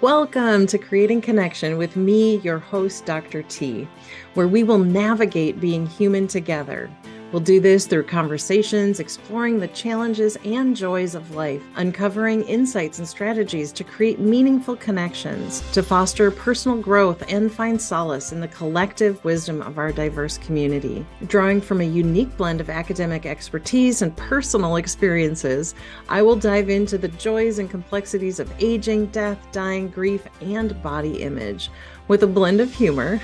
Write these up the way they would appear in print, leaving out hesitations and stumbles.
Welcome to Creating Connection with me, your host, Dr. T, where we will navigate being human together. We'll do this through conversations, exploring the challenges and joys of life, uncovering insights and strategies to create meaningful connections, to foster personal growth and find solace in the collective wisdom of our diverse community. Drawing from a unique blend of academic expertise and personal experiences, I will dive into the joys and complexities of aging, death, dying, grief, and body image. With a blend of humor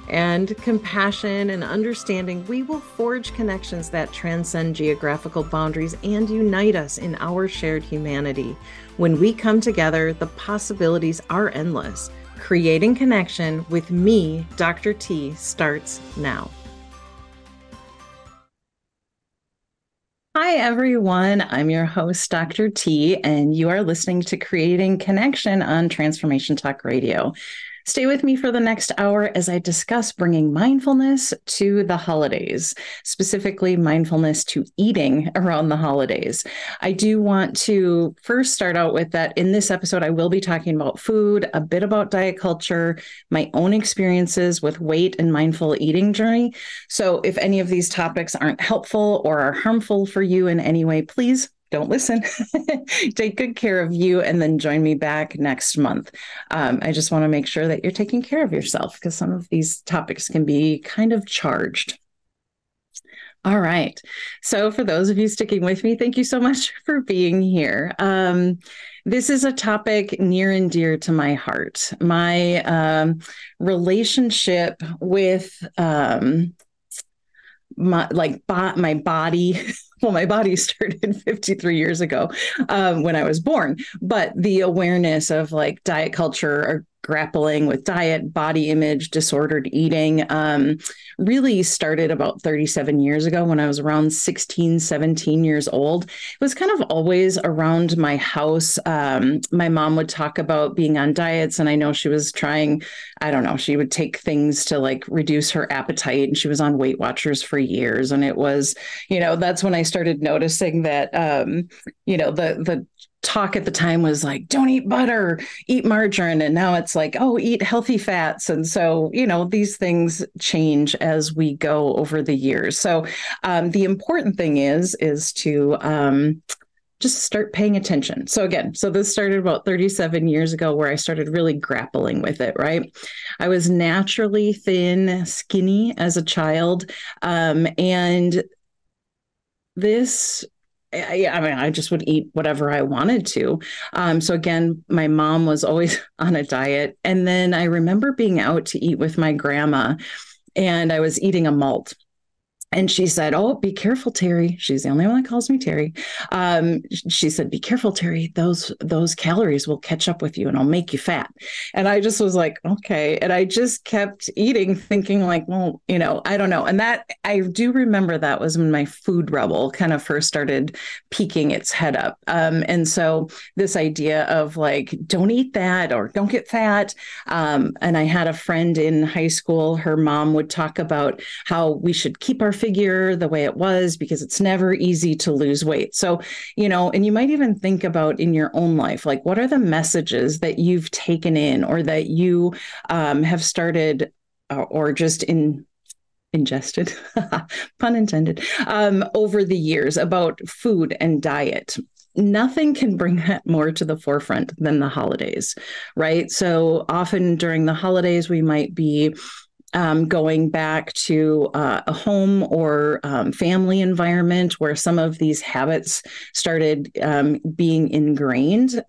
and compassion and understanding, we will forge connections that transcend geographical boundaries and unite us in our shared humanity. When we come together, the possibilities are endless. Creating Connection with me, Dr. T, starts now. Hi, everyone. I'm your host, Dr. T, and you are listening to Creating Connection on Transformation Talk Radio. Stay with me for the next hour as I discuss bringing mindfulness to the holidays, specifically mindfulness to eating around the holidays. I do want to first start out with that in this episode, I will be talking about food, a bit about diet culture, my own experiences with weight and mindful eating journey. So if any of these topics aren't helpful or are harmful for you in any way, please don't listen. Take good care of you and then join me back next month. I just want to make sure that you're taking care of yourself because some of these topics can be kind of charged. All right. So for those of you sticking with me, thank you so much for being here. This is a topic near and dear to my heart. My relationship with my body. Well, my body started 53 years ago when I was born, but the awareness of like diet culture or grappling with diet, body image, disordered eating really started about 37 years ago when I was around 16, 17 years old. It was kind of always around my house. My mom would talk about being on diets, and I know she was trying, I don't know, she would take things to like reduce her appetite, and she was on Weight Watchers for years. And it was, that's when I started noticing that, the talk at the time was like, don't eat butter, eat margarine. And now it's like, oh, eat healthy fats. And so, these things change as we go over the years. So the important thing is to just start paying attention. So this started about 37 years ago where I started really grappling with it, right? I was naturally thin, skinny as a child. And this I just would eat whatever I wanted to. So again, my mom was always on a diet. And then I remember being out to eat with my grandma and I was eating a malt. And she said, oh, be careful, Terry. She's the only one that calls me Terry. She said, be careful, Terry. Those calories will catch up with you and I'll make you fat. And I just was like, okay. And I just kept eating, thinking like, well, I don't know. And that I do remember that was when my food rebel kind of first started peeking its head up. And so this idea of like, don't eat that or don't get fat. And I had a friend in high school, her mom would talk about how we should keep our figure the way it was because it's never easy to lose weight. So, and you might even think about in your own life, like what are the messages that you've taken in or that you have started or just ingested, pun intended, over the years about food and diet. Nothing can bring that more to the forefront than the holidays, right? So often during the holidays, we might be going back to a home or family environment where some of these habits started being ingrained.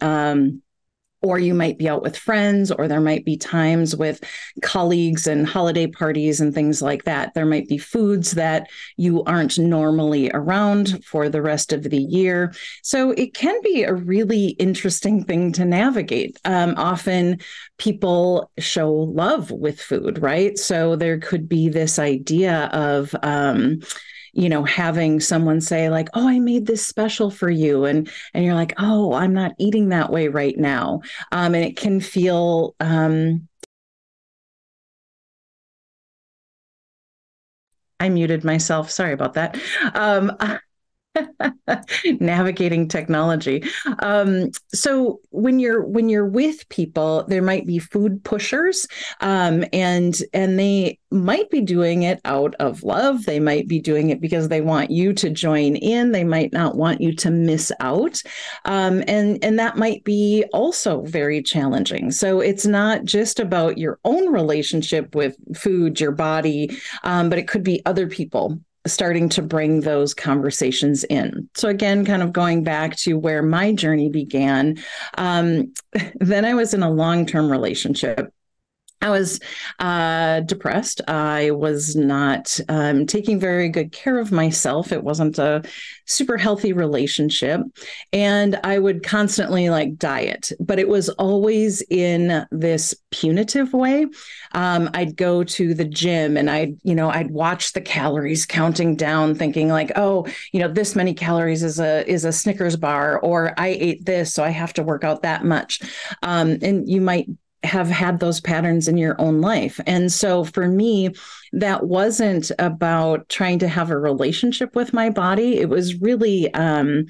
Or you might be out with friends, or there might be times with colleagues and holiday parties and things like that. There might be foods that you aren't normally around for the rest of the year. So it can be a really interesting thing to navigate. Often people show love with food, right? So there could be this idea of, having someone say like, oh, I made this special for you. And you're like, oh, I'm not eating that way right now. And it can feel, I muted myself. Sorry about that. Navigating technology. So when you're with people, there might be food pushers, and they might be doing it out of love. They might be doing it because they want you to join in. They might not want you to miss out, and that might be also very challenging. So it's not just about your own relationship with food, your body, but it could be other people starting to bring those conversations in. So again, kind of going back to where my journey began, then I was in a long-term relationship. I was depressed. I was not taking very good care of myself. It wasn't a super healthy relationship. And I would constantly like diet, but it was always in this punitive way. I'd go to the gym and I'd watch the calories counting down, thinking like, oh, this many calories is a Snickers bar, or I ate this, so I have to work out that much. And you might have had those patterns in your own life. And so for me, that wasn't about trying to have a relationship with my body. It was really out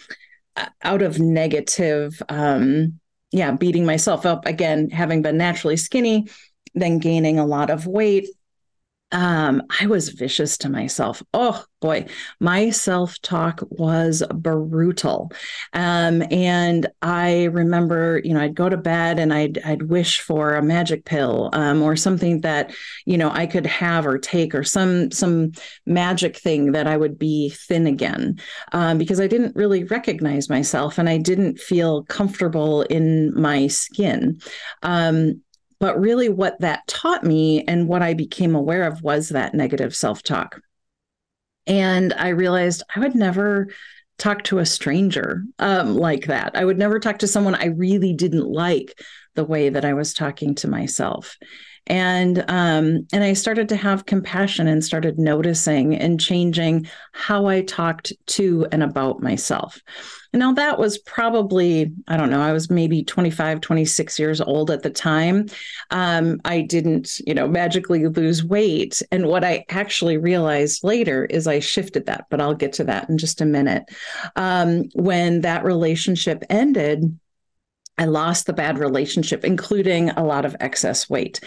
of negative, beating myself up again, having been naturally skinny, then gaining a lot of weight. I was vicious to myself. Oh boy, my self-talk was brutal. And I remember, I'd go to bed and I'd wish for a magic pill, or something that, I could have or take, or some magic thing that I would be thin again, because I didn't really recognize myself and I didn't feel comfortable in my skin. But really what that taught me and what I became aware of was that negative self-talk. And I realized I would never talk to a stranger like that. I would never talk to someone I really didn't like the way that I was talking to myself. And I started to have compassion and started noticing and changing how I talked to and about myself. Now, that was probably, I don't know, I was maybe 25, 26 years old at the time. I didn't, magically lose weight. And what I actually realized later is I shifted that, but I'll get to that in just a minute. When that relationship ended, I lost the bad relationship, including a lot of excess weight.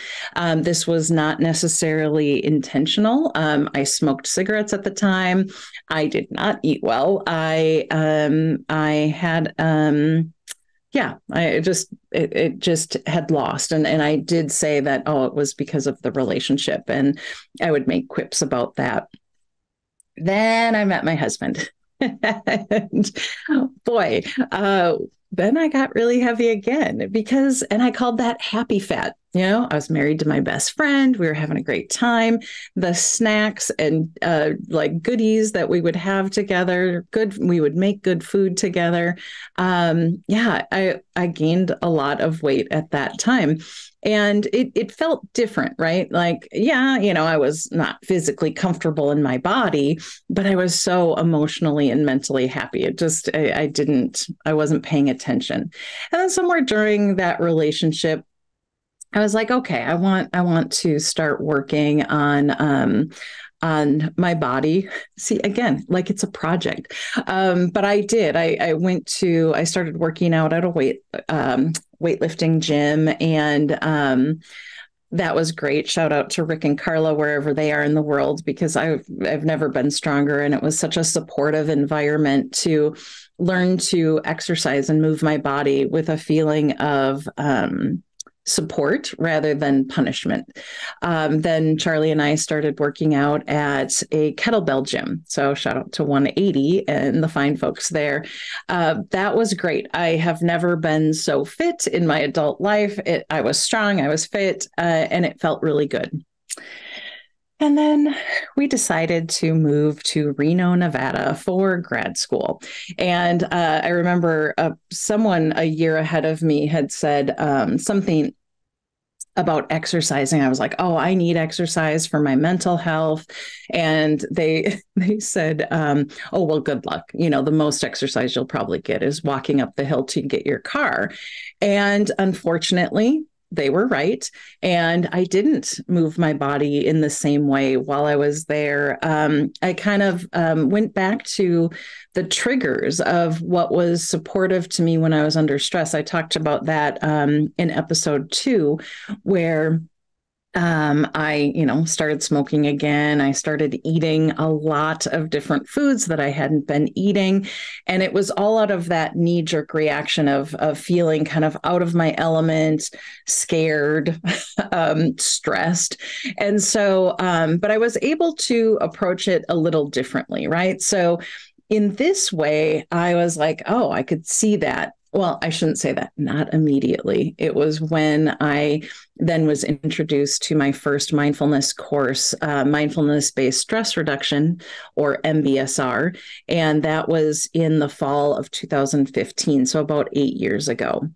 This was not necessarily intentional. I smoked cigarettes at the time. I did not eat well. I had, it just had lost. And I did say that, oh, it was because of the relationship. And I would make quips about that. Then I met my husband. And boy, then I got really heavy again and I called that happy fat. I was married to my best friend. We were having a great time. The snacks and like goodies that we would have together, we would make good food together. I gained a lot of weight at that time. And it felt different, right? Like, I was not physically comfortable in my body, but I was so emotionally and mentally happy. I wasn't paying attention. And then somewhere during that relationship, I was like, okay, I want to start working on my body. See, again, like it's a project. But I did. I started working out at a weightlifting gym, and that was great. Shout out to Rick and Carla, wherever they are in the world, because I've never been stronger. And it was such a supportive environment to learn to exercise and move my body with a feeling of support rather than punishment. Then Charlie and I started working out at a kettlebell gym. So shout out to 180 and the fine folks there. That was great. I have never been so fit in my adult life. I was strong, I was fit, and it felt really good. And then we decided to move to Reno, Nevada for grad school. And I remember someone a year ahead of me had said something about exercising. I was like, oh, I need exercise for my mental health. And they said, oh, well, good luck. The most exercise you'll probably get is walking up the hill to get your car. And unfortunately, they were right. And I didn't move my body in the same way while I was there. I kind of went back to the triggers of what was supportive to me when I was under stress. I talked about that in episode 2, where I, started smoking again. I started eating a lot of different foods that I hadn't been eating. And it was all out of that knee-jerk reaction of feeling kind of out of my element, scared, stressed. And so, but I was able to approach it a little differently, right? So in this way, I was like, oh, I could see that. Well, I shouldn't say that, not immediately. It was when I then was introduced to my first mindfulness course, mindfulness-based stress reduction, or MBSR. And that was in the fall of 2015, so about 8 years ago.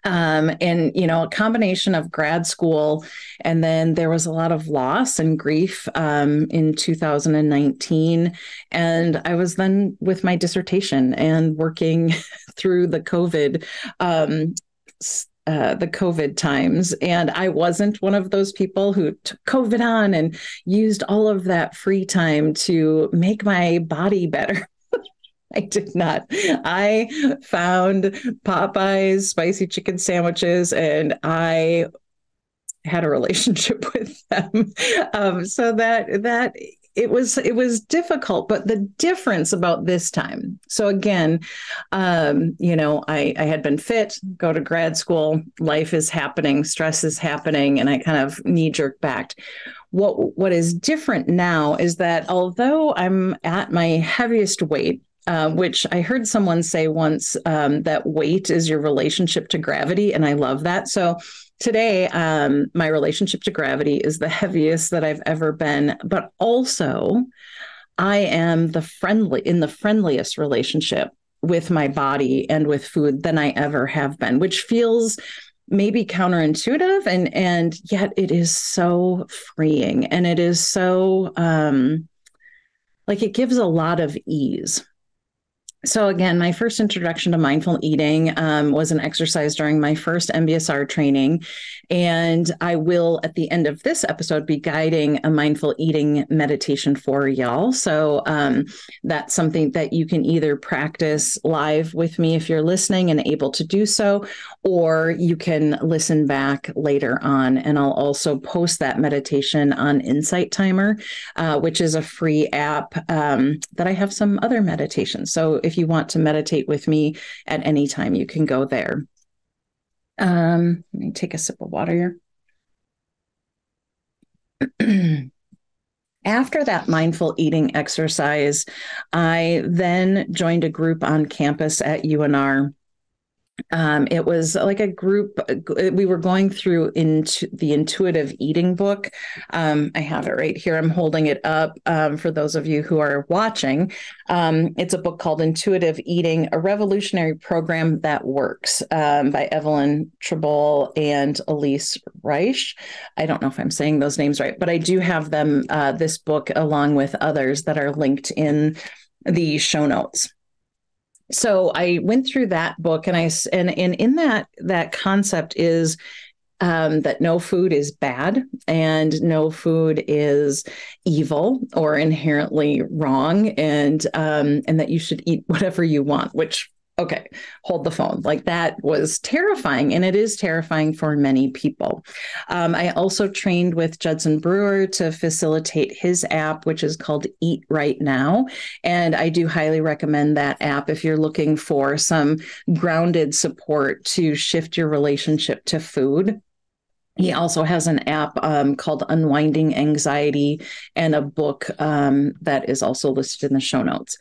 And, a combination of grad school, and then there was a lot of loss and grief in 2019. And I was then with my dissertation and working through the COVID times. And I wasn't one of those people who took COVID on and used all of that free time to make my body better. I did not. I found Popeye's spicy chicken sandwiches and I had a relationship with them. So that it was difficult, but the difference about this time. So again, I had been fit, go to grad school, life is happening, stress is happening, and I kind of knee-jerk backed. What is different now is that although I'm at my heaviest weight, which I heard someone say once, that weight is your relationship to gravity. And I love that. So today, my relationship to gravity is the heaviest that I've ever been, but also I am in the friendliest relationship with my body and with food than I ever have been, which feels maybe counterintuitive. And yet it is so freeing. And it is so, it gives a lot of ease. So again, my first introduction to mindful eating was an exercise during my first MBSR training. And I will, at the end of this episode, be guiding a mindful eating meditation for y'all. So that's something that you can either practice live with me if you're listening and able to do so, or you can listen back later on. And I'll also post that meditation on Insight Timer, which is a free app that I have some other meditations. So if you want to meditate with me at any time, you can go there. Let me take a sip of water here. After that mindful eating exercise, I then joined a group on campus at UNR. It was like a group, we were going through into the intuitive eating book. I have it right here. I'm holding it up for those of you who are watching. It's a book called Intuitive Eating, A Revolutionary Program That Works, by Evelyn Tribole and Elise Reich. I don't know if I'm saying those names right, but I do have them, this book, along with others that are linked in the show notes. So I went through that book, and in that concept is that no food is bad and no food is evil or inherently wrong, and that you should eat whatever you want, which, okay, hold the phone. Like, that was terrifying, and it is terrifying for many people. I also trained with Judson Brewer to facilitate his app, which is called Eat Right Now. And I do highly recommend that app if you're looking for some grounded support to shift your relationship to food. He also has an app called Unwinding Anxiety, and a book that is also listed in the show notes.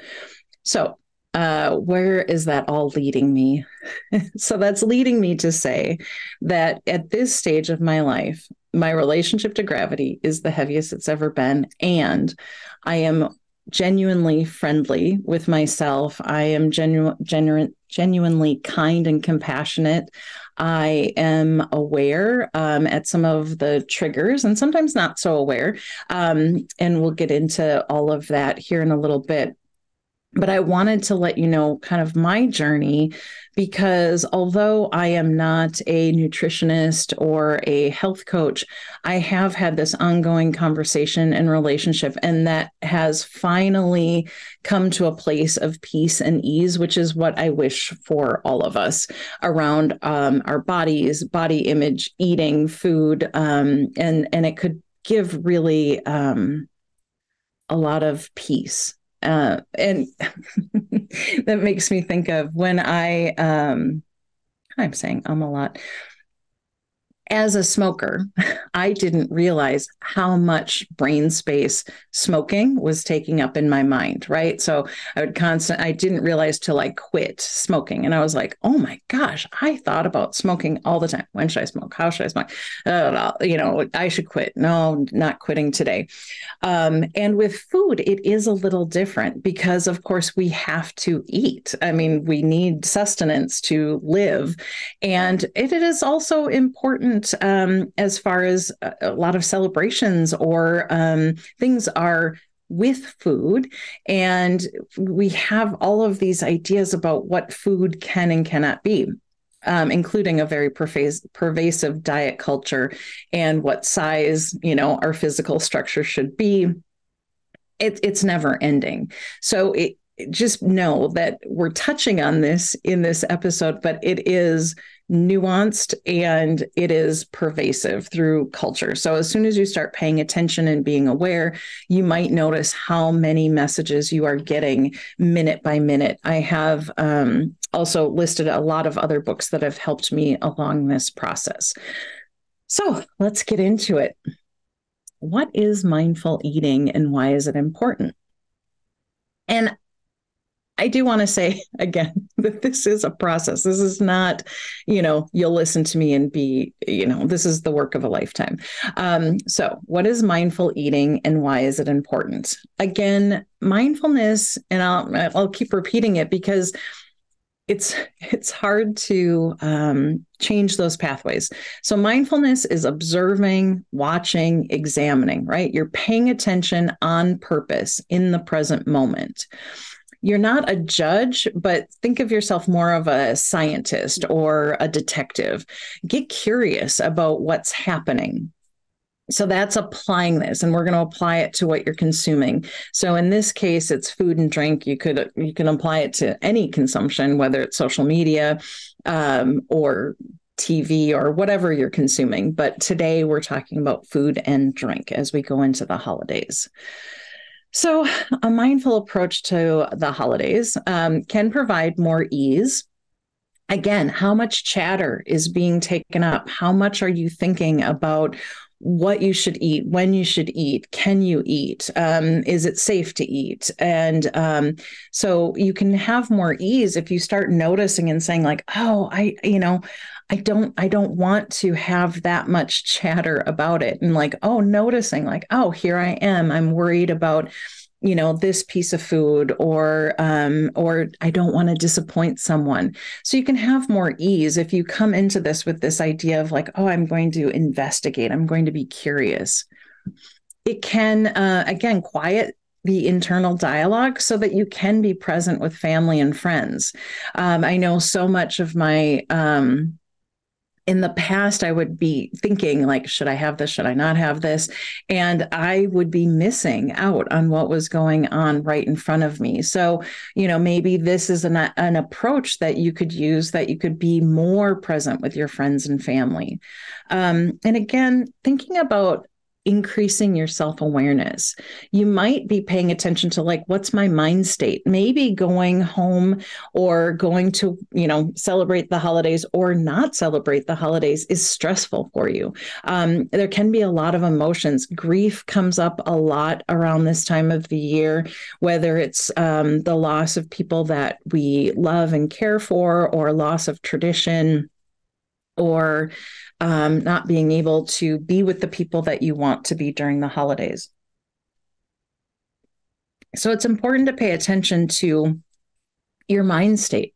So where is that all leading me? So that's leading me to say that at this stage of my life, my relationship to gravity is the heaviest it's ever been. And I am genuinely friendly with myself. I am genuinely kind and compassionate. I am aware at some of the triggers, and sometimes not so aware. And we'll get into all of that here in a little bit. But I wanted to let you know kind of my journey, because although I am not a nutritionist or a health coach, I have had this ongoing conversation and relationship, and that has finally come to a place of peace and ease, which is what I wish for all of us around our bodies, body image, eating, food, and it could give really a lot of peace. And that makes me think of when I'm saying a lot. As a smoker, I didn't realize how much brain space smoking was taking up in my mind, right? So I didn't realize till I quit smoking. And I was like, oh my gosh, I thought about smoking all the time. When should I smoke? How should I smoke? I should quit. No, not quitting today. And with food, it is a little different because, of course, we have to eat. I mean, we need sustenance to live. And it is also important as far as a lot of celebrations or things are with food. And we have all of these ideas about what food can and cannot be. Including a very pervasive diet culture and what size, our physical structure should be. It's never ending. So just know that we're touching on this in this episode, but it is nuanced and it is pervasive through culture. So as soon as you start paying attention and being aware, you might notice how many messages you are getting minute by minute. I have also listed a lot of other books that have helped me along this process. So let's get into it. What is mindful eating and why is it important? And I do want to say again that this is a process. This is not, you'll listen to me and be, this is the work of a lifetime. So what is mindful eating and why is it important? Again, mindfulness, and I'll keep repeating it because it's hard to change those pathways. So mindfulness is observing, watching, examining, right? You're paying attention on purpose in the present moment. You're not a judge, but think of yourself more of a scientist or a detective. Get curious about what's happening. So that's applying this, and we're going to apply it to what you're consuming. So in this case, it's food and drink. You can apply it to any consumption, whether it's social media or TV or whatever you're consuming. But today we're talking about food and drink as we go into the holidays. So a mindful approach to the holidays can provide more ease. Again, how much chatter is being taken up? How much are you thinking about what you should eat, when you should eat, can you eat? Is it safe to eat? And so you can have more ease if you start noticing and saying like, oh, I don't want to have that much chatter about it. And like, oh, noticing like, oh, here I am. I'm worried about, this piece of food or I don't want to disappoint someone. So you can have more ease if you come into this with this idea of like, oh, I'm going to investigate. I'm going to be curious. It can, again, quiet the internal dialogue so that you can be present with family and friends. I know so much of my, in the past, I would be thinking like, should I have this? Should I not have this? And I would be missing out on what was going on right in front of me. So, maybe this is an approach that you could use, that you could be more present with your friends and family. And again, thinking about increasing your self-awareness. You might be paying attention to like, what's my mind state? Maybe going home or going to, celebrate the holidays or not celebrate the holidays is stressful for you. There can be a lot of emotions. Grief comes up a lot around this time of the year, whether it's the loss of people that we love and care for, or loss of tradition, or not being able to be with the people that you want to be during the holidays. So it's important to pay attention to your mind state,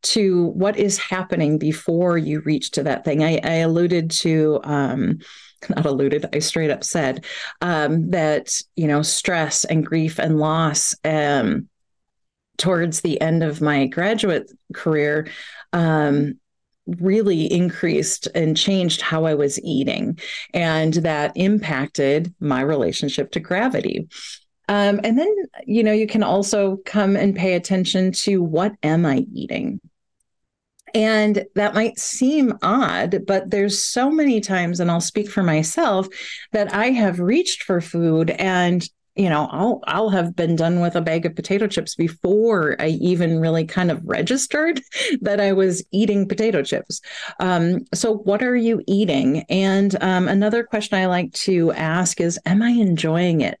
to what is happening before you reach to that thing. I alluded to, not alluded, I straight up said that, stress and grief and loss towards the end of my graduate career, really increased and changed how I was eating. And that impacted my relationship to gravity. And then, you can also come and pay attention to, what am I eating? And that might seem odd, but there's so many times, and I'll speak for myself, that I have reached for food and I'll have been done with a bag of potato chips before I even really kind of registered that I was eating potato chips. So what are you eating? And another question I like to ask is, am I enjoying it?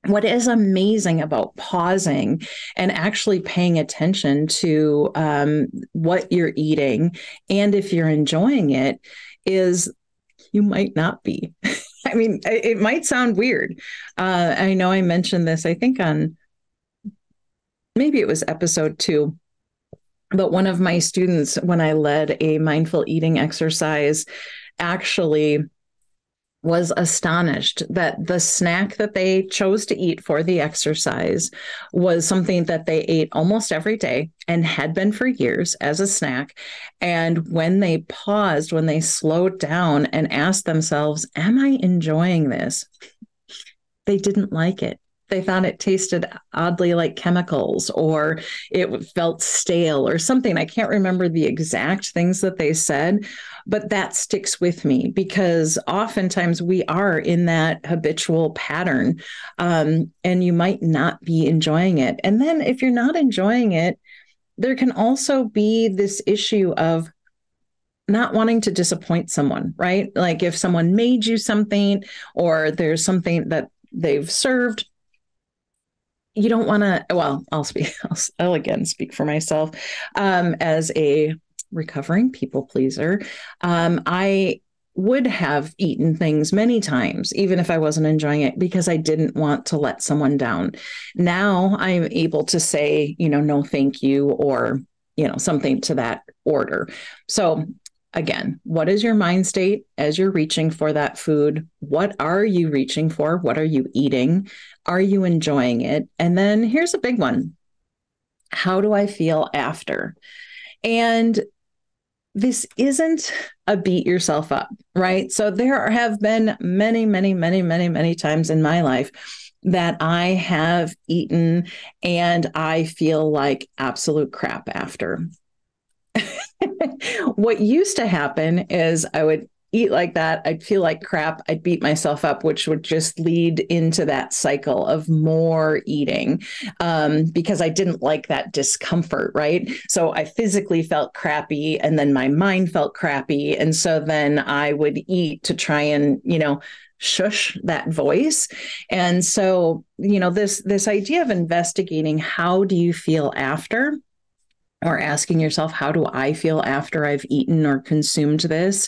What is amazing about pausing and actually paying attention to what you're eating, and if you're enjoying it, is you might not be. I mean, it might sound weird. I know I mentioned this, I think on, maybe it was episode 2, but one of my students, when I led a mindful eating exercise, actually was astonished that the snack that they chose to eat for the exercise was something that they ate almost every day and had been for years as a snack. And when they paused, when they slowed down and asked themselves, am I enjoying this? They didn't like it. They thought it tasted oddly like chemicals, or it felt stale or something. I can't remember the exact things that they said, but that sticks with me because oftentimes we are in that habitual pattern, and you might not be enjoying it. And then if you're not enjoying it, there can also be this issue of not wanting to disappoint someone, right? Like if someone made you something, or there's something that they've served, you don't want to, well, I'll again speak for myself. As a recovering people pleaser, I would have eaten things many times, even if I wasn't enjoying it, because I didn't want to let someone down. Now I'm able to say, no, thank you, or, something to that order. So again, what is your mind state as you're reaching for that food? What are you reaching for? What are you eating? Are you enjoying it? And then here's a big one. How do I feel after? And this isn't a beat yourself up, right? So there have been many, many, many, many, many times in my life that I have eaten and I feel like absolute crap after. What used to happen is I would eat like that. I'd feel like crap. I'd beat myself up, which would just lead into that cycle of more eating, because I didn't like that discomfort, right? So I physically felt crappy, and then my mind felt crappy. And so then I would eat to try and, shush that voice. And so, this idea of investigating, how do you feel after? Or asking yourself, how do I feel after I've eaten or consumed this?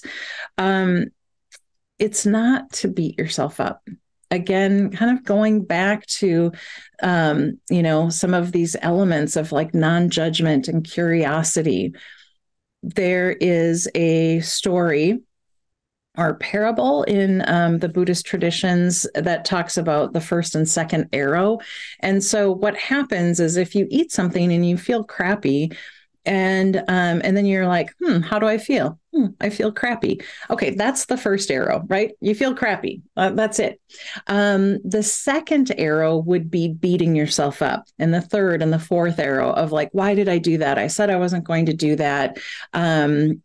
It's not to beat yourself up. Again, kind of going back to, some of these elements of like non-judgment and curiosity. There is a story or parable in the Buddhist traditions that talks about the first and second arrow. And so what happens is if you eat something and you feel crappy, and then you're like, how do I feel? I feel crappy. Okay, that's the first arrow, right? You feel crappy. That's it. The second arrow would be beating yourself up. And the third and the fourth arrow of like, why did I do that? I said I wasn't going to do that. I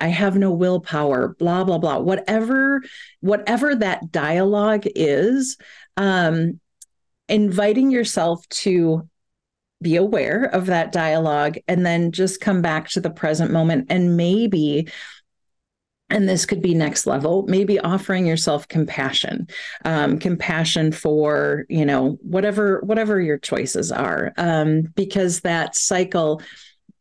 have no willpower, blah, blah, blah. Whatever that dialogue is, inviting yourself to be aware of that dialogue and then just come back to the present moment. And maybe, and this could be next level, maybe offering yourself compassion, compassion for, whatever your choices are, because that cycle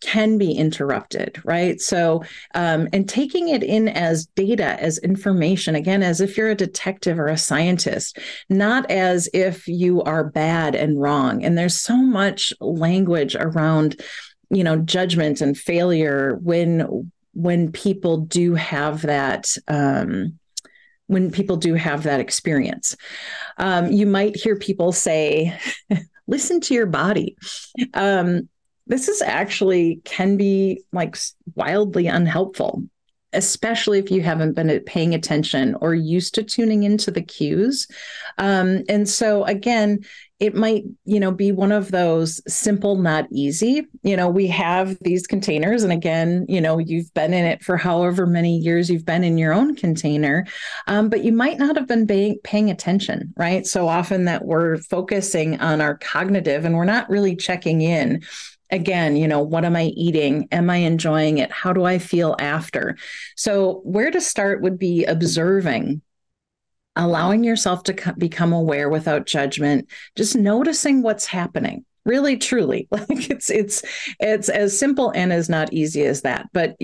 can be interrupted, right? So, and taking it in as data, as information, again, as if you're a detective or a scientist, not as if you are bad and wrong. And there's so much language around, judgment and failure when people do have that, experience. You might hear people say, listen to your body. This is actually can be like wildly unhelpful, especially if you haven't been paying attention or used to tuning into the cues. And so again, it might, be one of those simple, not easy. We have these containers. And again, you've been in it for however many years you've been in your own container, but you might not have been paying attention, right? So often that we're focusing on our cognitive and we're not really checking in. Again, what am I eating? Am I enjoying it? How do I feel after? So where to start would be observing, allowing yourself to become aware without judgment, just noticing what's happening. Really, truly, like it's as simple and as not easy as that. But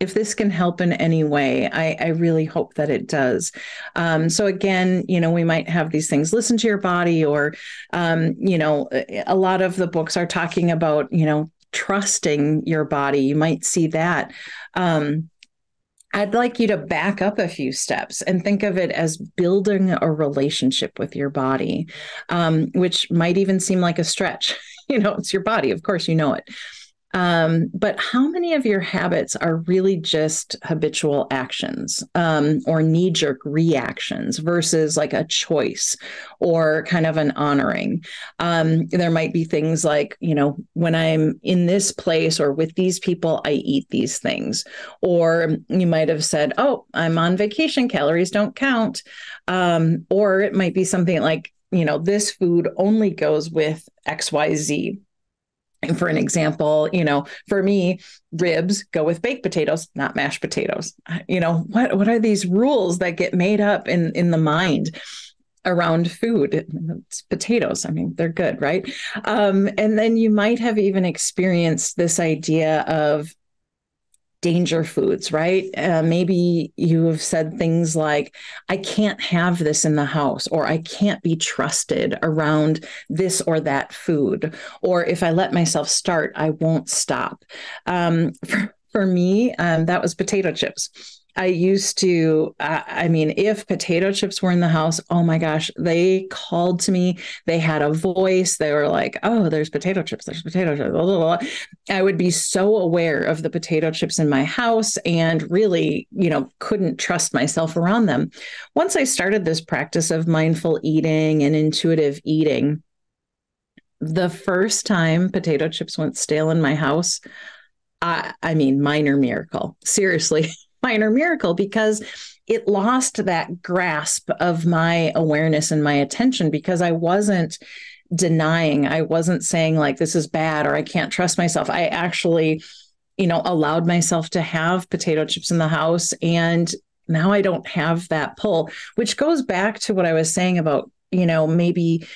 if this can help in any way, I really hope that it does. So again, we might have these things, listen to your body, or, a lot of the books are talking about, trusting your body. You might see that. I'd like you to back up a few steps and think of it as building a relationship with your body, which might even seem like a stretch. It's your body. Of course, you know it. But how many of your habits are really just habitual actions, or knee-jerk reactions versus like a choice or kind of an honoring? There might be things like, when I'm in this place or with these people, I eat these things. Or you might have said, oh, I'm on vacation, calories don't count. Or it might be something like, this food only goes with XYZ. And for an example, for me, ribs go with baked potatoes, not mashed potatoes. What are these rules that get made up in the mind around food? It's potatoes. I mean, they're good, right? And then you might have even experienced this idea of danger foods, right? Maybe you have said things like, I can't have this in the house, or I can't be trusted around this or that food. Or if I let myself start, I won't stop. For me, that was potato chips. I used to, if potato chips were in the house, oh my gosh, they called to me. They had a voice. They were like, oh, there's potato chips. There's potato chips. Blah, blah, blah. I would be so aware of the potato chips in my house and really, couldn't trust myself around them. Once I started this practice of mindful eating and intuitive eating, the first time potato chips went stale in my house, minor miracle. Seriously. Minor miracle, because it lost that grasp of my awareness and my attention, because I wasn't denying. I wasn't saying like, this is bad, or I can't trust myself. I actually, allowed myself to have potato chips in the house. And now I don't have that pull, which goes back to what I was saying about, maybe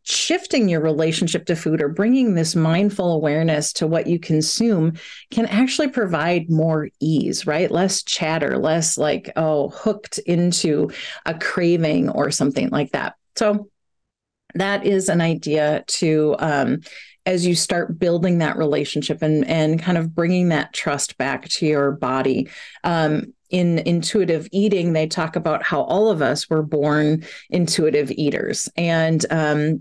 shifting your relationship to food or bringing this mindful awareness to what you consume can actually provide more ease, right? Less chatter, less like, hooked into a craving or something like that. So that is an idea to, as you start building that relationship and kind of bringing that trust back to your body. In intuitive eating, they talk about how all of us were born intuitive eaters. And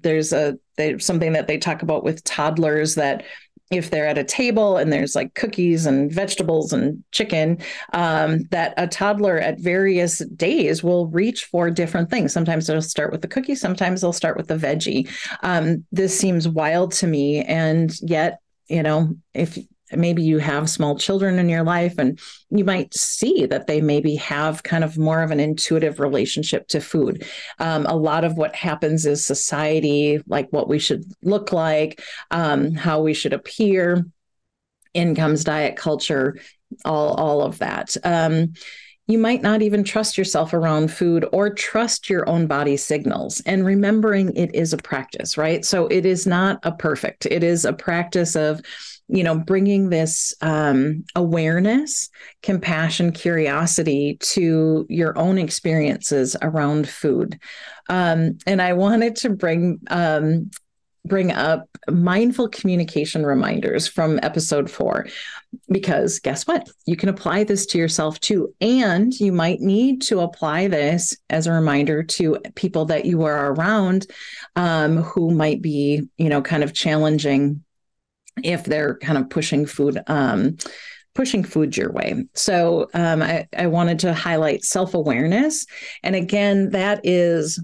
there's something that they talk about with toddlers, that if they're at a table and there's like cookies and vegetables and chicken, that a toddler at various days will reach for different things. Sometimes they'll start with the cookie, sometimes they'll start with the veggie. This seems wild to me. And yet, if maybe you have small children in your life, and you might see that they maybe have kind of more of an intuitive relationship to food. A lot of what happens is society, like what we should look like, how we should appear, incomes, diet culture, all of that. You might not even trust yourself around food or trust your own body signals. And remembering it is a practice, right? So it is not a perfect. It is a practice of, bringing this awareness, compassion, curiosity to your own experiences around food. And I wanted to bring bring up mindful communication reminders from episode 4, because guess what? You can apply this to yourself too. And you might need to apply this as a reminder to people that you are around, who might be, kind of challenging if they're kind of pushing food your way. So I wanted to highlight self-awareness. And again, that is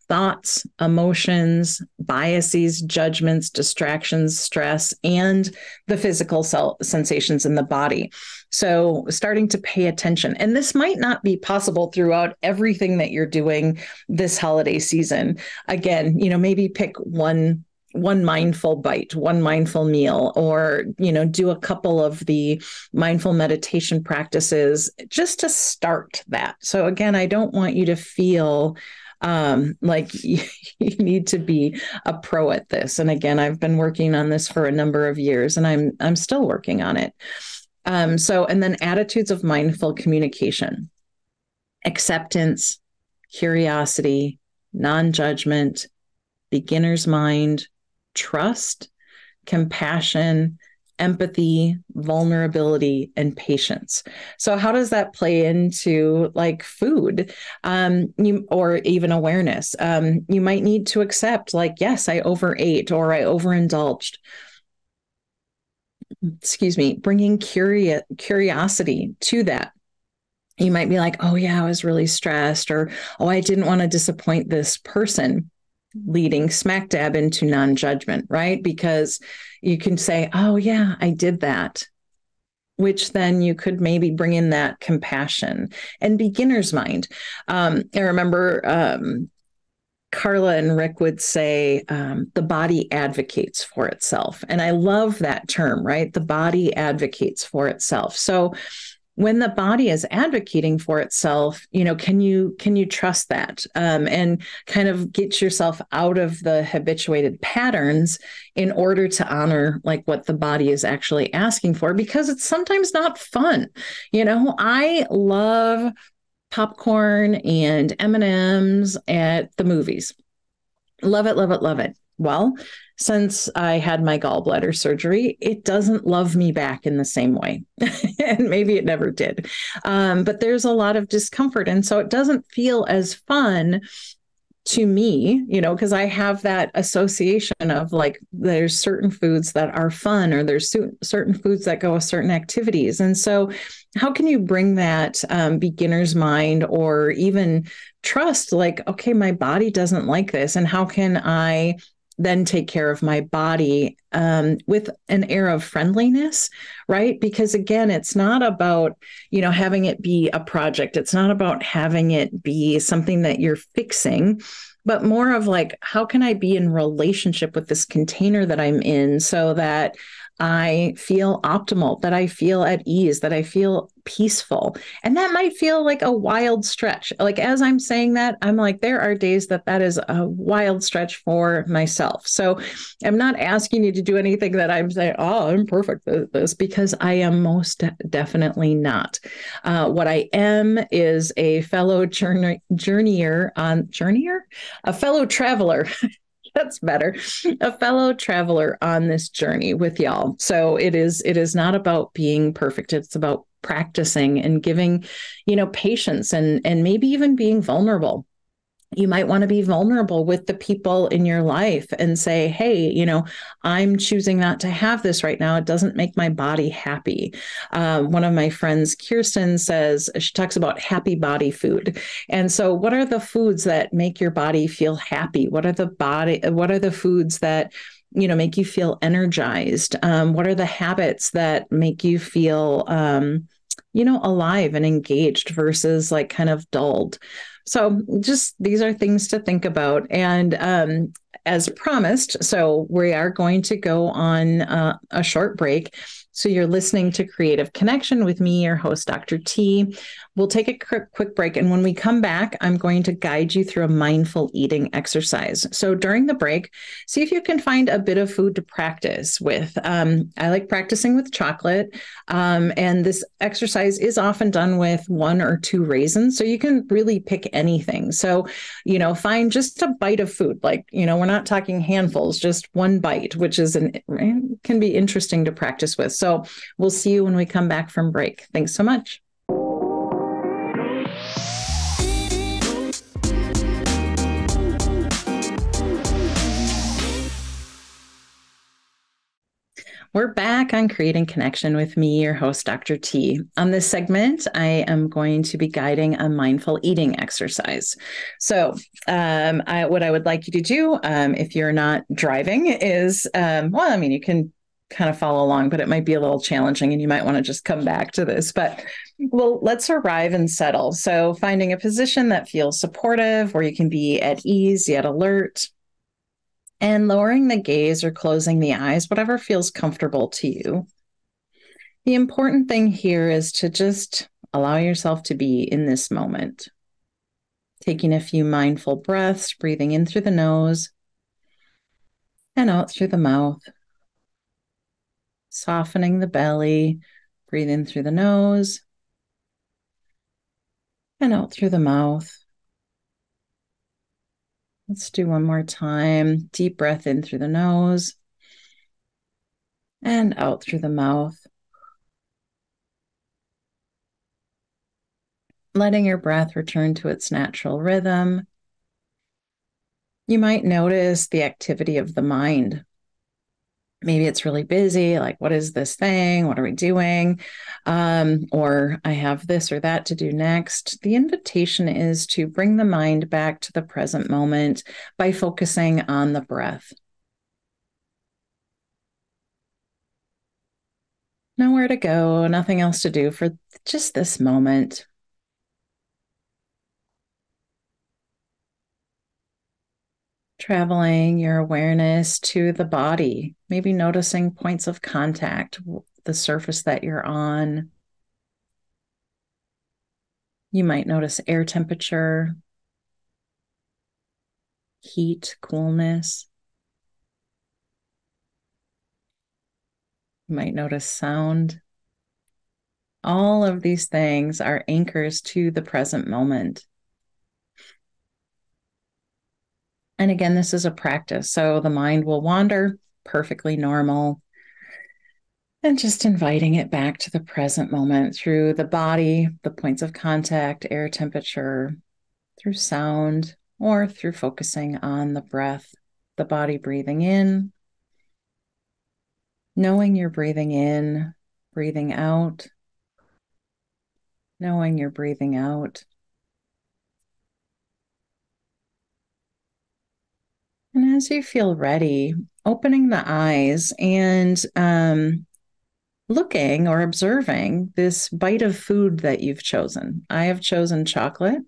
thoughts, emotions, biases, judgments, distractions, stress, and the physical sensations in the body. So starting to pay attention. And this might not be possible throughout everything that you're doing this holiday season. Again, maybe pick one mindful bite, one mindful meal, or, do a couple of the mindful meditation practices just to start that. So again, I don't want you to feel like you need to be a pro at this. And again, I've been working on this for a number of years, and I'm still working on it. And then attitudes of mindful communication: acceptance, curiosity, non-judgment, beginner's mind, trust, compassion, empathy, vulnerability, and patience. So how does that play into like food, or even awareness? You might need to accept, like, yes, I overate or I overindulged. Bringing curiosity to that. You might be like, oh yeah, I was really stressed, or, oh, I didn't want to disappoint this person, leading smack dab into non-judgment, right? Because you can say, oh yeah, I did that, which then you could maybe bring in that compassion and beginner's mind. I remember Carla and Rick would say, the body advocates for itself. And I love that term, right? The body advocates for itself. So when the body is advocating for itself, can you trust that, and kind of get yourself out of the habituated patterns in order to honor like what the body is actually asking for, because it's sometimes not fun. I love popcorn and M&Ms at the movies. Love it, love it, love it. Well, since I had my gallbladder surgery, it doesn't love me back in the same way. And maybe it never did. But there's a lot of discomfort. And so it doesn't feel as fun to me, because I have that association of like, there's certain foods that are fun, or there's certain foods that go with certain activities. And so how can you bring that beginner's mind, or even trust, like, okay, my body doesn't like this, and how can I then take care of my body with an air of friendliness, right? Because again, it's not about, having it be a project. It's not about having it be something that you're fixing, but more of like, how can I be in relationship with this container that I'm in so that I feel optimal, that I feel at ease, that I feel peaceful. And that might feel like a wild stretch. Like, as I'm saying that, I'm like, there are days that is a wild stretch for myself. So I'm not asking you to do anything that I'm saying, oh, I'm perfect at this, because I am most definitely not. What I am is a fellow a fellow traveler. That's better. A fellow traveler on this journey with y'all. So it is not about being perfect. It's about practicing and giving, patience, and maybe even being vulnerable. You might want to be vulnerable with the people in your life and say, hey, I'm choosing not to have this right now. It doesn't make my body happy. One of my friends, Kirsten, says, she talks about happy body food. And so what are the foods that make your body feel happy? What are the foods that make you feel energized? What are the habits that make you feel, alive and engaged versus like kind of dulled? So just these are things to think about. And as promised, so we are going to go on a short break. So you're listening to Creative Connection with me, your host, Dr. T. We'll take a quick break. And when we come back, I'm going to guide you through a mindful eating exercise. So during the break, see if you can find a bit of food to practice with. I like practicing with chocolate. And this exercise is often done with 1 or 2 raisins. So you can really pick anything. So, find just a bite of food. Like, we're not talking handfuls, just 1 bite, which can be interesting to practice with. So we'll see you when we come back from break. Thanks so much. We're back on Creating Connection with me, your host, Dr. T. On this segment, I am going to be guiding a mindful eating exercise. So what I would like you to do, if you're not driving, is, you can kind of follow along, but it might be a little challenging and you might want to just come back to this. But let's arrive and settle. So finding a position that feels supportive, where you can be at ease yet alert, and lowering the gaze or closing the eyes, whatever feels comfortable to you. The important thing here is to just allow yourself to be in this moment. Taking a few mindful breaths, breathing in through the nose and out through the mouth. Softening the belly, breathe in through the nose and out through the mouth. Let's do one more time. Deep breath in through the nose and out through the mouth. Letting your breath return to its natural rhythm. You might notice the activity of the mind. Maybe it's really busy, like, what is this thing? What are we doing? Or I have this or that to do next. The invitation is to bring the mind back to the present moment by focusing on the breath. Nowhere to go, nothing else to do for just this moment. Traveling your awareness to the body, maybe noticing points of contact, the surface that you're on. You might notice air temperature, heat, coolness. You might notice sound. All of these things are anchors to the present moment. And again, this is a practice, so the mind will wander, perfectly normal. And just inviting it back to the present moment through the body, the points of contact, air temperature, through sound, or through focusing on the breath, the body breathing in, knowing you're breathing in, breathing out, knowing you're breathing out. And as you feel ready, opening the eyes and looking or observing this bite of food that you've chosen. I have chosen chocolate.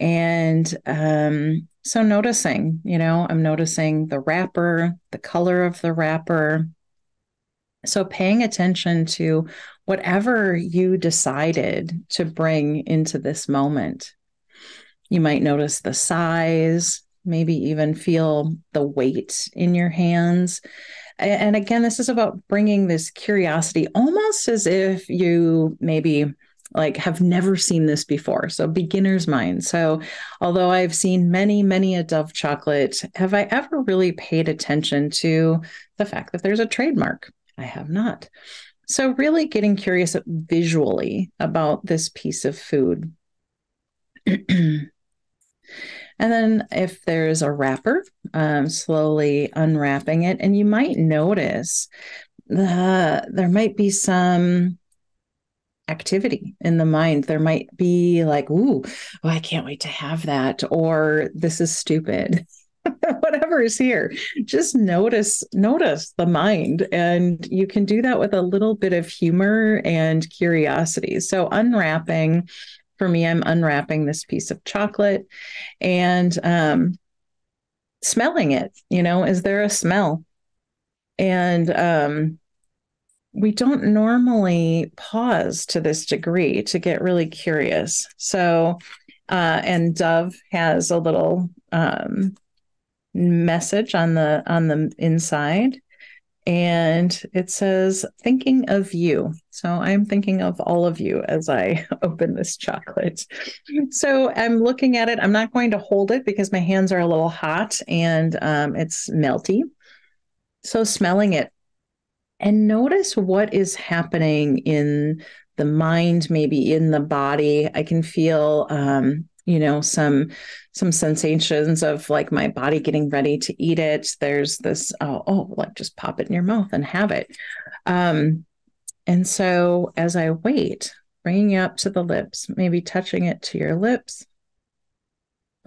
And so noticing, I'm noticing the wrapper, the color of the wrapper. So paying attention to whatever you decided to bring into this moment. You might notice the size, maybe even feel the weight in your hands. And again, this is about bringing this curiosity, almost as if you maybe have never seen this before. So beginner's mind. So although I've seen many, many a Dove chocolate, have I ever really paid attention to the fact that there's a trademark? I have not. So really getting curious visually about this piece of food. And then if there's a wrapper, slowly unwrapping it, and you might notice there might be some activity in the mind. There might be like, ooh, oh, I can't wait to have that, or this is stupid. Whatever is here, just notice the mind. And you can do that with a little bit of humor and curiosity. So unwrapping, for me, I'm unwrapping this piece of chocolate and smelling it. Is there a smell? And we don't normally pause to this degree to get really curious. So, and Dove has a little message on the inside, and it says, thinking of you. So I'm thinking of all of you as I open this chocolate. So I'm looking at it. I'm not going to hold it because my hands are a little hot and it's melty. So smelling it, and notice what is happening in the mind, maybe in the body. I can feel, some sensations of like my body getting ready to eat it. There's this, like just pop it in your mouth and have it. And so as I wait, bringing it up to the lips, maybe touching it to your lips,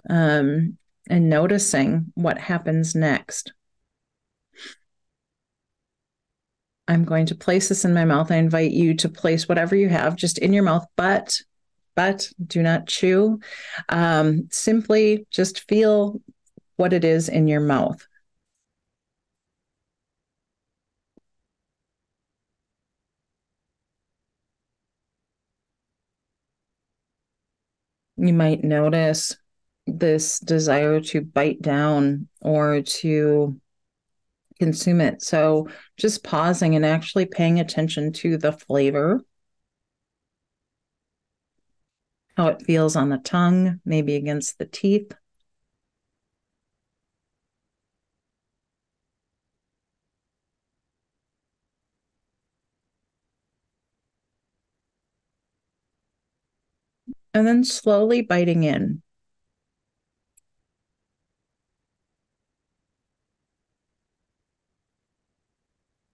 and noticing what happens next. I'm going to place this in my mouth. I invite you to place whatever you have just in your mouth, but do not chew. Simply just feel what it is in your mouth. You might notice this desire to bite down or to consume it. So just pausing and actually paying attention to the flavor, how it feels on the tongue, maybe against the teeth. And then slowly biting in.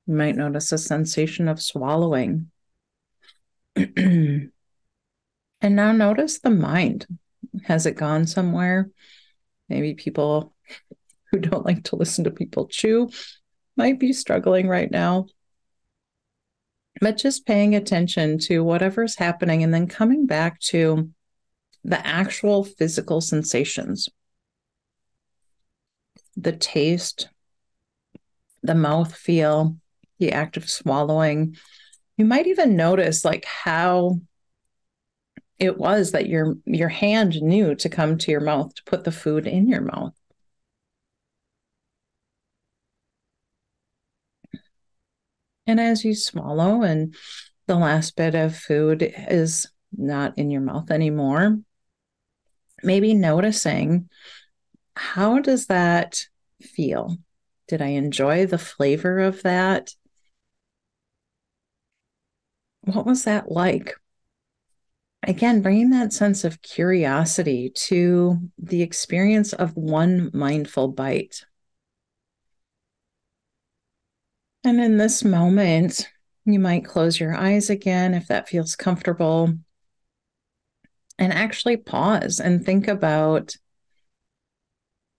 You might notice a sensation of swallowing. And now notice the mind. Has it gone somewhere? Maybe people who don't like to listen to people chew might be struggling right now. But just paying attention to whatever's happening and then coming back to the actual physical sensations, the taste, the mouth feel, the act of swallowing. You might even notice like how it was that your hand knew to come to your mouth to put the food in your mouth. And as you swallow and the last bit of food is not in your mouth anymore, maybe noticing, how does that feel? Did I enjoy the flavor of that? What was that like? Again, bringing that sense of curiosity to the experience of one mindful bite. And in this moment, you might close your eyes again if that feels comfortable, and actually pause and think about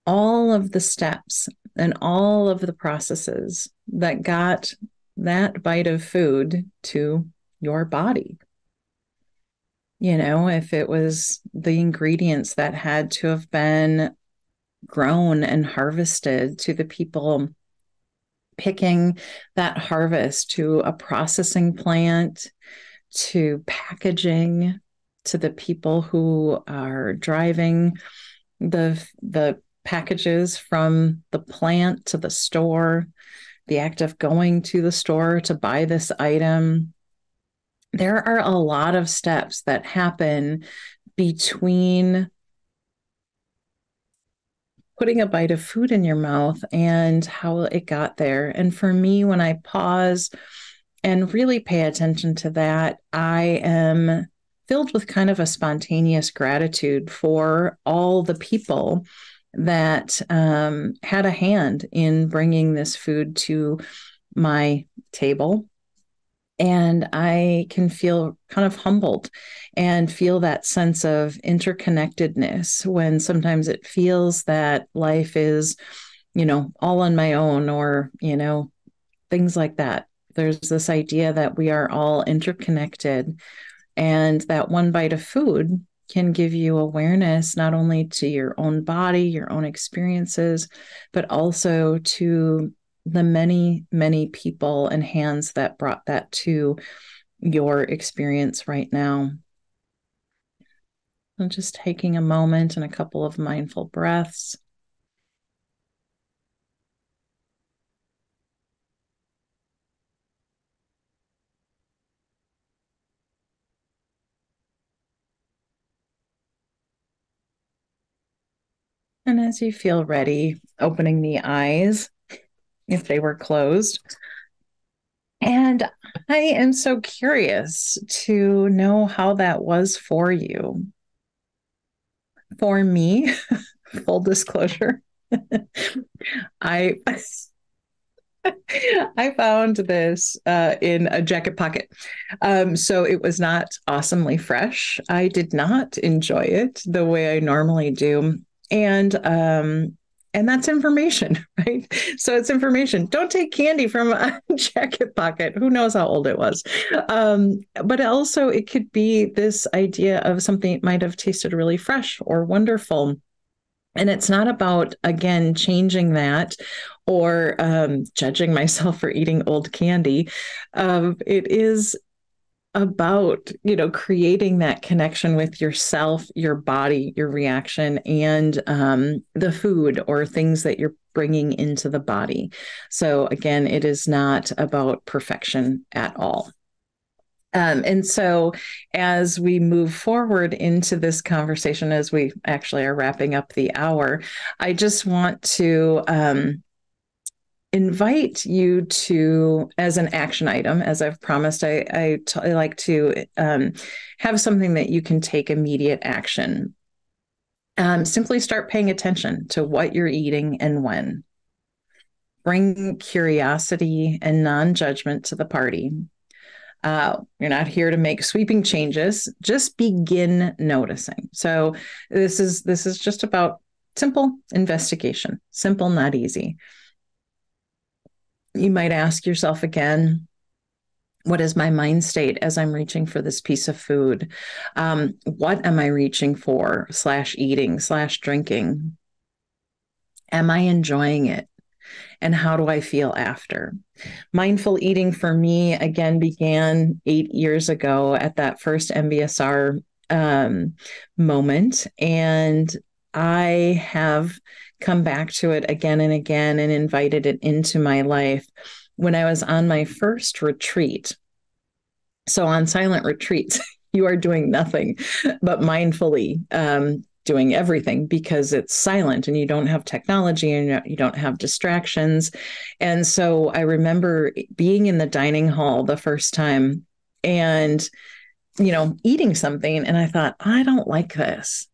all of the steps and all of the processes that got that bite of food to your body. You know, if it was the ingredients that had to have been grown and harvested, to the people picking that harvest, to a processing plant, to packaging, to the people who are driving the packages from the plant to the store, the act of going to the store to buy this item. There are a lot of steps that happen between putting a bite of food in your mouth and how it got there. And for me, when I pause and really pay attention to that, I am filled with kind of a spontaneous gratitude for all the people that had a hand in bringing this food to my table. And I can feel kind of humbled and feel that sense of interconnectedness when sometimes it feels that life is, all on my own, or, things like that. There's this idea that we are all interconnected, and that one bite of food can give you awareness not only to your own body, your own experiences, but also to the many, many people and hands that brought that to your experience right now. And just taking a moment and a couple of mindful breaths. And as you feel ready, opening the eyes if they were closed. And I am so curious to know how that was for you. For me, full disclosure, I I found this in a jacket pocket. So it was not awesomely fresh. I did not enjoy it the way I normally do. And that's information, right? So it's information. Don't take candy from a jacket pocket. Who knows how old it was? But also it could be this idea of something that might have tasted really fresh or wonderful. And it's not about, again, changing that or judging myself for eating old candy. It is about, creating that connection with yourself, your body, your reaction, and the food or things that you're bringing into the body. So again, it is not about perfection at all. And so as we move forward into this conversation, as we actually are wrapping up the hour, I just want to invite you to, as an action item, as I've promised, I like to have something that you can take immediate action. Simply start paying attention to what you're eating and when. Bring curiosity and non-judgment to the party. You're not here to make sweeping changes. Just begin noticing. So this is just about simple investigation. Simple, not easy. You might ask yourself again, what is my mind state as I'm reaching for this piece of food? What am I reaching for / eating / drinking? Am I enjoying it? And how do I feel after? Mindful eating for me, again, began 8 years ago at that first MBSR moment. And I have come back to it again and again and invited it into my life when I was on my first retreat. So on silent retreats, you are doing nothing but mindfully doing everything because it's silent and you don't have technology and you don't have distractions. And so I remember being in the dining hall the first time and, eating something. And I thought, I don't like this.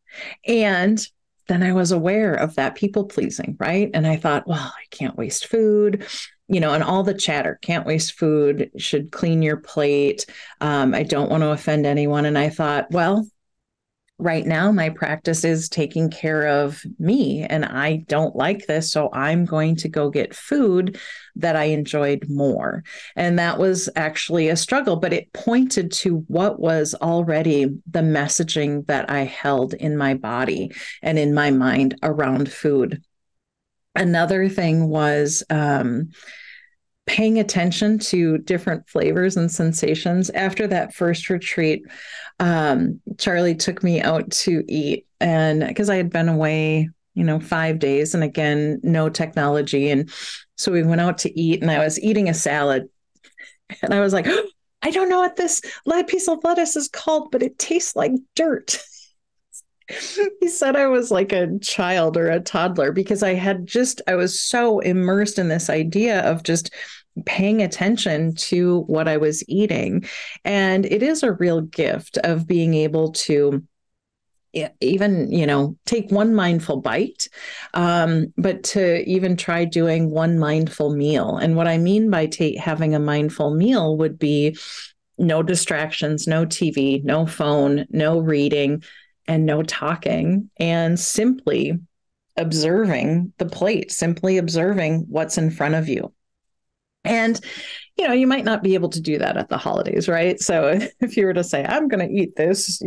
And then I was aware of that people pleasing, right? And I thought, well, I can't waste food, and all the chatter, can't waste food, should clean your plate. I don't want to offend anyone. And I thought, well, right now my practice is taking care of me and I don't like this. So I'm going to go get food that I enjoyed more. And that was actually a struggle, but it pointed to what was already the messaging that I held in my body and in my mind around food. Another thing was paying attention to different flavors and sensations. After that first retreat, Charlie took me out to eat, and because I had been away, 5 days, and again, no technology. And so we went out to eat, and I was eating a salad, and I was like, oh, I don't know what this piece of lettuce is called, but it tastes like dirt. He said I was like a child or a toddler because I was so immersed in this idea of just paying attention to what I was eating. And it is a real gift of being able to even, take one mindful bite, but to even try doing one mindful meal. And what I mean by having a mindful meal would be no distractions, no TV, no phone, no reading, and no talking, and simply observing the plate, simply observing what's in front of you. And, you might not be able to do that at the holidays, right? So if you were to say, I'm going to eat this,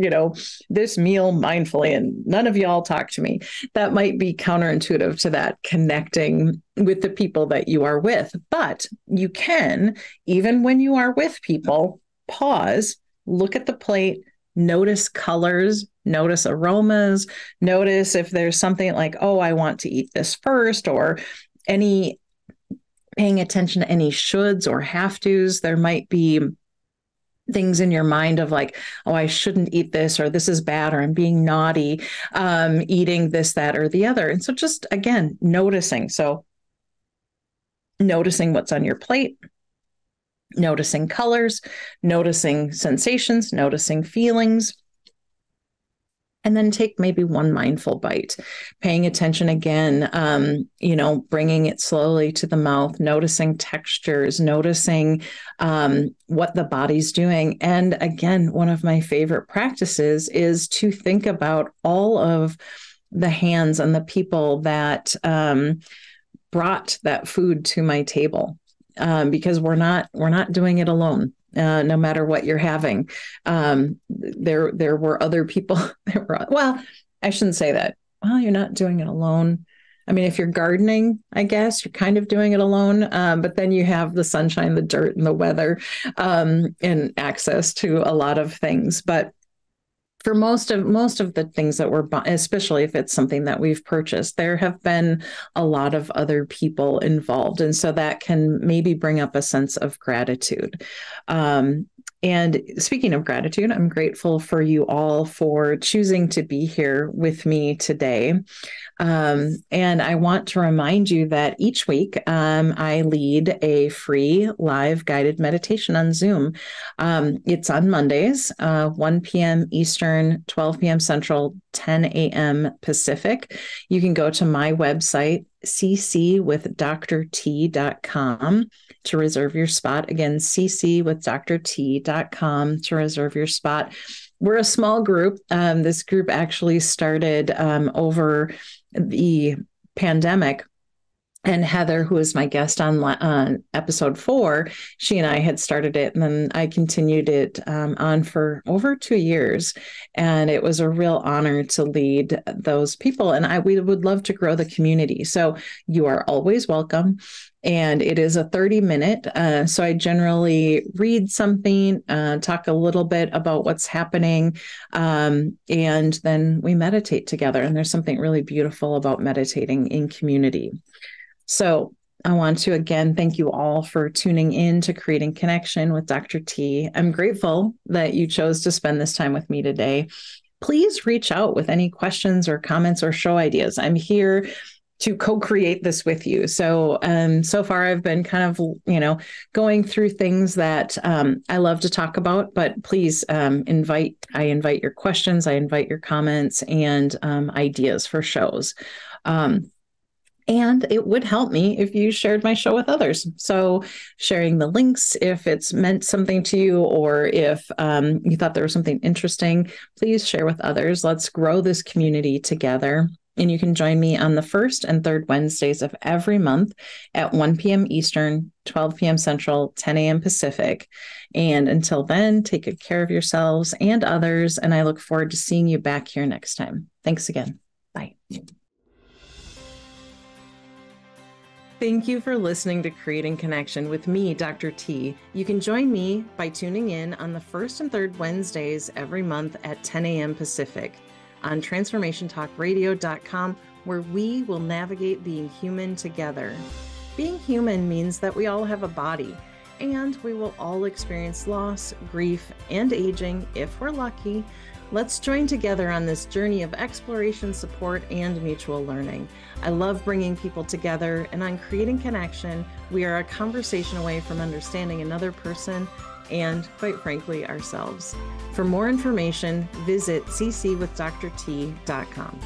this meal mindfully and none of y'all talk to me, that might be counterintuitive to that connecting with the people that you are with. But you can, even when you are with people, pause, look at the plate, notice colors, notice aromas, notice if there's something like, oh, I want to eat this first, or paying attention to any shoulds or have tos. There might be things in your mind of like, oh, I shouldn't eat this, or this is bad, or I'm being naughty, eating this, that, or the other. And so just, again, noticing. So noticing what's on your plate, noticing colors, noticing sensations, noticing feelings. And then take maybe one mindful bite, paying attention again, bringing it slowly to the mouth, noticing textures, noticing what the body's doing. And again, one of my favorite practices is to think about all of the hands and the people that brought that food to my table, because we're not doing it alone. No matter what you're having, there were other people. Well, I shouldn't say that. Well, you're not doing it alone. I mean, if you're gardening, I guess you're kind of doing it alone. But then you have the sunshine, the dirt, and the weather, and access to a lot of things. But for most of the things that we're buying, especially if it's something that we've purchased, there have been a lot of other people involved. And so that can maybe bring up a sense of gratitude. And speaking of gratitude, I'm grateful for you all for choosing to be here with me today. And I want to remind you that each week I lead a free live guided meditation on Zoom. It's on Mondays, 1 p.m. Eastern, 12 p.m. Central, 10 a.m. Pacific. You can go to my website, ccwithdrt.com, to reserve your spot. Again, ccwithdrt.com to reserve your spot. We're a small group. This group actually started over the pandemic. And Heather, who is my guest on episode 4, she and I had started it, and then I continued it on for over 2 years. And it was a real honor to lead those people. And we would love to grow the community. So you are always welcome. And it is a 30-minute. So I generally read something, talk a little bit about what's happening, and then we meditate together. And there's something really beautiful about meditating in community. So I want to, again, thank you all for tuning in to Creating Connection with Dr. T. I'm grateful that you chose to spend this time with me today. Please reach out with any questions or comments or show ideas. I'm here to co-create this with you. So, so far I've been kind of, going through things that I love to talk about, but please I invite your questions, I invite your comments and ideas for shows. And it would help me if you shared my show with others. So sharing the links, if it's meant something to you, or if you thought there was something interesting, please share with others. Let's grow this community together. And you can join me on the first and third Wednesdays of every month at 1 p.m. Eastern, 12 p.m. Central, 10 a.m. Pacific. And until then, take good care of yourselves and others. And I look forward to seeing you back here next time. Thanks again. Bye. Thank you for listening to Creating Connection with me, Dr. T. You can join me by tuning in on the first and third Wednesdays every month at 10 a.m. Pacific on transformationtalkradio.com, where we will navigate being human together. Being human means that we all have a body, and we will all experience loss, grief, and aging if we're lucky. Let's join together on this journey of exploration, support, and mutual learning. I love bringing people together, and on Creating Connection, we are a conversation away from understanding another person and, quite frankly, ourselves. For more information, visit ccwithdrt.com.